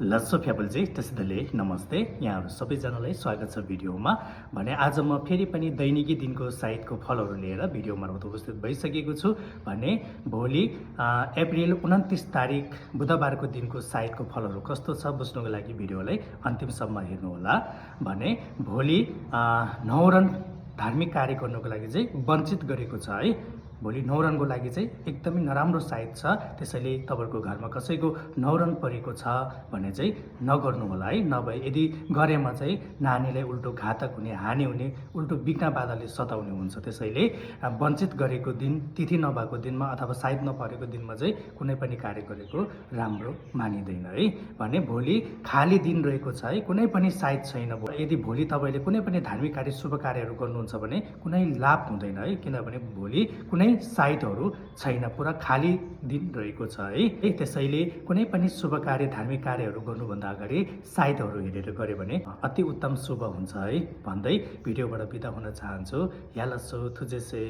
लस्सो फ्याबलजी त्यसैले नमस्ते। यहाँहरू सबैजनालाई स्वागत छ भिडियोमा। भने आज म फेरि पनि दैनिकी दिनको साइतको फलहरू लिएर भिडियो मार्फत उपस्थित भइसकेको छु। भने भोलि अप्रिल 29 तारिक बुधबारको दिनको साइतको फलहरू कस्तो छ बुझ्नुको लागि भिडियोलाई अन्तिमसम्म हेर्नुहोला। भने भोलि न्वारन धार्मिक कार्य गर्नुको लागि चाहिँ वञ्चित गरेको छ है। भोलि न्वारनको लागि चाहिँ एकदमै नराम्रो साइत छ। त्यसैले तपाईहरुको घरमा कसैको न्वारन परेको छ भने चाहिँ नगर्नु होला है। नभए यदि गरेमा चाहिँ नानीलाई उल्टो घातक हुने, हानि हुने, उल्टो बिघ्न बाधाले सताउने हुन्छ। त्यसैले वञ्चित गरेको दिन, तिथि नभएको दिनमा अथवा साइत नपरेको दिनमा चाहिँ कुनै पनि कार्य गरेको राम्रो मानिदैन है। भने भोलि खाली दिन रहेको छ है, कुनै पनि साइत छैन। यदि भोलि तपाईले कुनै पनि धार्मिक कार्य, शुभ कार्यहरू गर्नुहुन्छ भने कुनै लाभ हुँदैन है। किनभने भोलि कुनै साइटहरू छैन, पुरा खाली दिन रहेको छ है। त्यसैले कुनै पनि शुभ कार्य, धार्मिक कार्यहरू गर्नुभन्दा अगाडि साइटहरू हेरेर गरे भने अति उत्तम शुभ हुन्छ है भन्दै भिडियोबाट बिदा हुन चाहन्छु। यालसो थुजेसे।